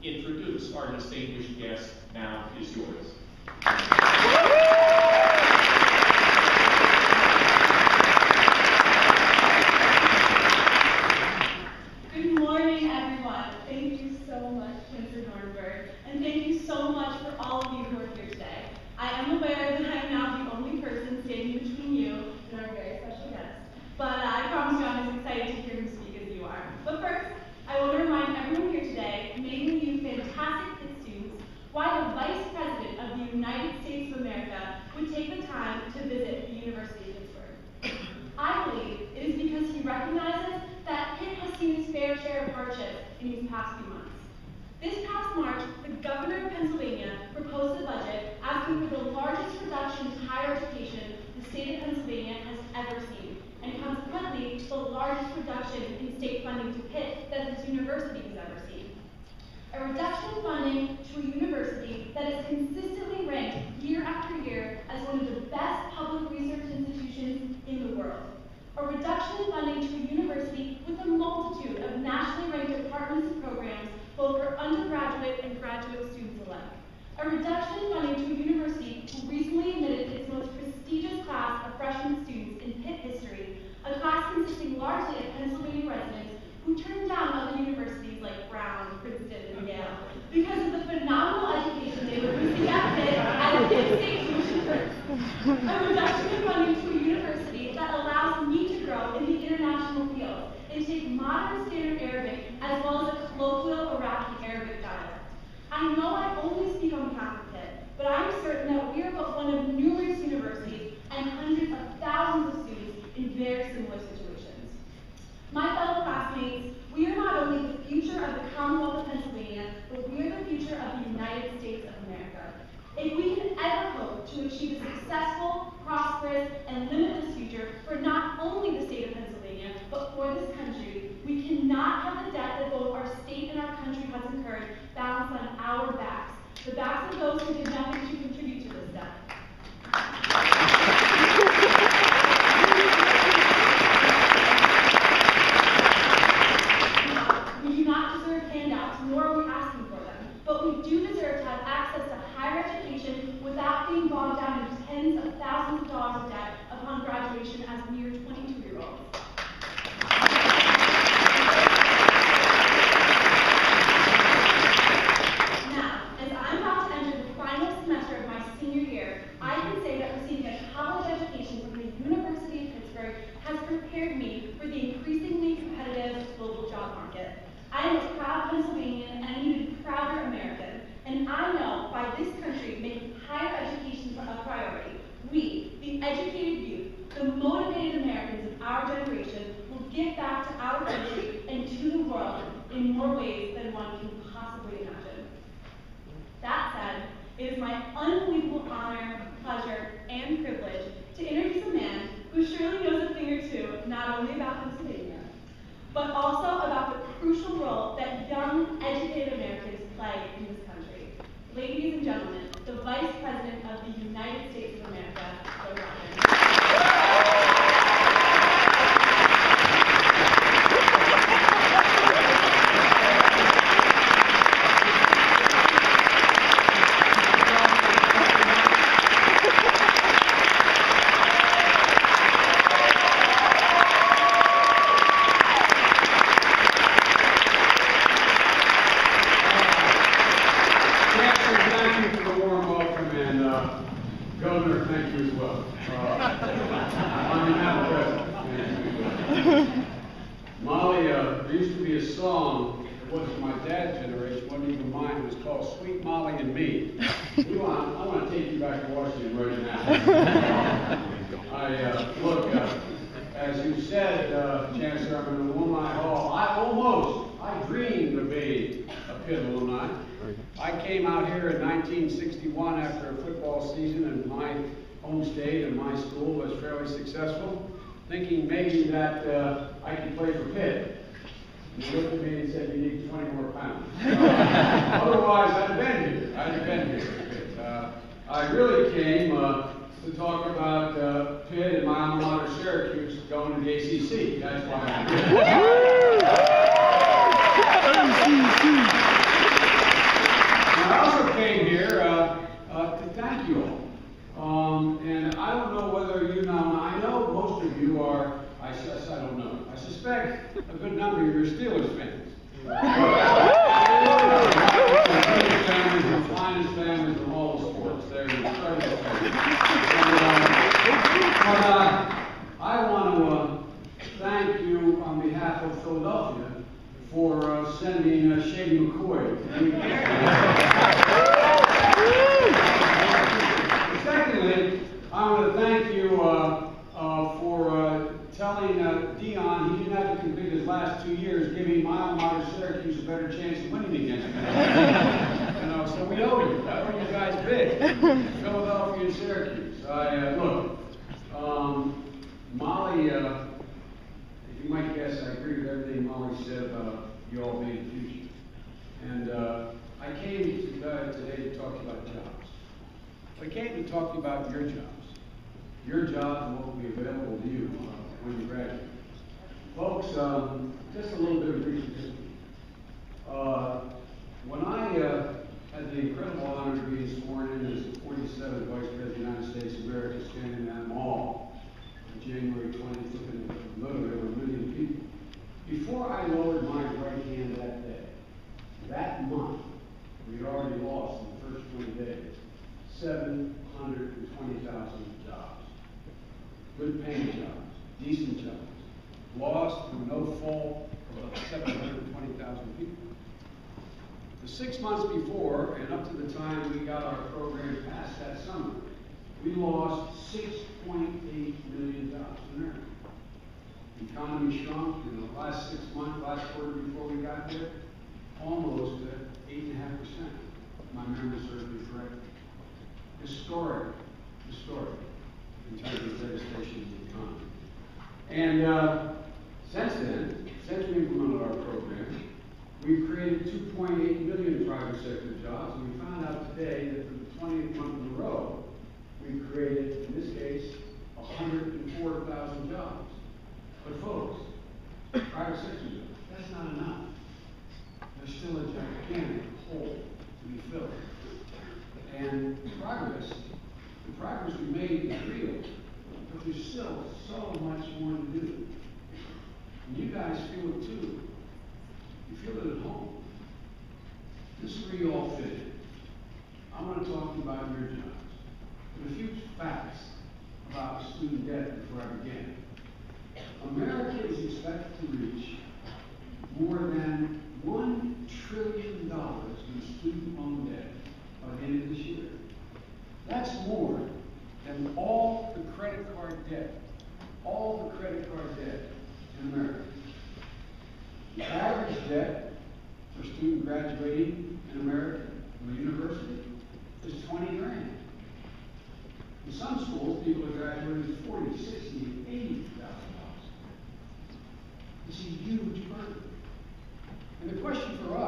introduce our distinguished guest. Now is yours. Good morning, everyone. Thank you so much, Chancellor Dornberg, and thank you so much for all of you who are here today. I am aware that I am now the only person standing between you and our very special guest, but I promise you I'm as excited to hear him speak as you are. But first, I want to remind everyone here today, mainly you fantastic Pitt students, why the Vice President of the United States of America would take the time to visit the University of Pittsburgh. I believe it is because he recognizes that Pitt has seen its fair share of hardships in these past few months. This past March, the governor of Pennsylvania proposed a budget asking for the largest reduction to higher education the state of Pennsylvania has ever seen, and consequently, the largest reduction in state funding to Pitt that this university has ever seen. A reduction in funding to a university that is consistently ranked year after year as one of the best public research institutions in the world. A reduction in funding to a university with a multitude of nationally ranked departments and programs, both for undergraduate and graduate students alike. A reduction in funding to a university who recently admitted its most prestigious class of freshman students in Pitt history, a class consisting largely of Pennsylvania residents who turned down other universities like Brown, Princeton, and Yale because of the phenomenal education they were receiving at Pitt at a Pitt State tuition rate. A reduction in funding to a university that allows me to grow in the international field and take modern standard Arabic as well as a colloquial Iraqi Arabic dialect. I know I only speak on behalf of Pitt, but I am certain that we are but one of numerous universities and hundreds of thousands of students in very similar situations. My fellow classmates, we are not only the future of the Commonwealth of Pennsylvania, but we are the future of the United States of America. If we can ever hope to achieve a successful, prosperous, and limitless future for not only the state of Pennsylvania, but for this country, we cannot have the debt that both our state and our country has incurred balanced on our backs, the backs of those who did nothing to contribute to this debt. We do not deserve handouts, nor are we asking for them, but we do deserve to have access to higher education without being bogged down in tens of thousands of dollars of debt upon graduation as mere 22-year-olds. Now, as I'm about to enter the final semester of my senior year, I can say that receiving a college education from the University of Pittsburgh has prepared me for the increasingly competitive global job market. I am a proud Pennsylvanian and an even prouder American, and I know by this country making higher education a priority, we, the educated youth, the motivated Americans of our generation, will give back to our country and to the world in more ways than one can possibly imagine. That said, it is my unbelievable honor, pleasure, and privilege to introduce a man who surely knows a thing or two not only about Pennsylvania, but also about the crucial role that young, educated Americans play in this country. Ladies and gentlemen, the Vice President of the United States of America, Joe Biden. Governor, thank you as well. On behalf of the President, Molly, there used to be a song, it wasn't my dad's generation, wasn't even mine, it was called Sweet Molly and Me. I want to take you back to Washington right now. Look, as you said, Chancellor, I'm an alumni hall. I dreamed of being a Pitt alumni. I came out here in 1961 after a football season in my home state and my school was fairly successful, thinking maybe that I could play for Pitt. And he looked at me and said, you need 20 more pounds. Otherwise, I'd have been here. I really came to talk about Pitt and my alma mater, Syracuse, going to the ACC. That's why I'm here. a good number of your Steelers fans. The finest families in all of sports. They're incredible fans. I want to thank you on behalf of Philadelphia for sending Shady McCoy. Secondly, I want to thank you for telling Dion he didn't have to complete his last 2 years, giving my alma mater Syracuse a better chance of winning against me. So we owe you. I owe you guys big. Philadelphia and Syracuse. Look, Molly, if you might guess, I agree with everything Molly said about you all being the future. And I came today to talk about jobs. I came to talk to you about your jobs. Your jobs and what will be available to you when you graduate. Folks, just a little bit of recent history. When I had the incredible honor to be sworn in as the 47th Vice President of the United States of America, standing in that mall on January 20th, looking at literally over 1 million people, before I lowered my right hand that day, that month, we had already lost in the first 20 days, 720,000 jobs. Good paying jobs, decent jobs. Lost through no fault of about 720,000 people. The 6 months before, and up to the time we got our program passed that summer, we lost 6.8 million jobs in America. The economy shrunk in the last 6 months, last quarter before we got there, almost at 8.5%. My memory serves me correctly. Historic in terms of devastation of the economy. And since then, since we implemented our program, we've created 2.8 million private sector jobs, and we found out today that for the 20th month in a row, we've created, in this case, 104,000 jobs. But folks, private sector jobs, that's not enough. There's still a gigantic hole to be filled. And the progress we made is real, but there's still so much more to do. And you guys feel it too. You feel it at home. This is where you all fit in. I want to talk to you about your jobs. And a few facts about student debt before I begin. America is expected to reach more than $1 trillion in student loan debt by the end of this year. That's more than all the credit card debt in America. The average debt for a student graduating in America from a university is $20 grand. In some schools, people are graduating with $40,000, $60,000, $80,000. It's a huge burden. And the question for us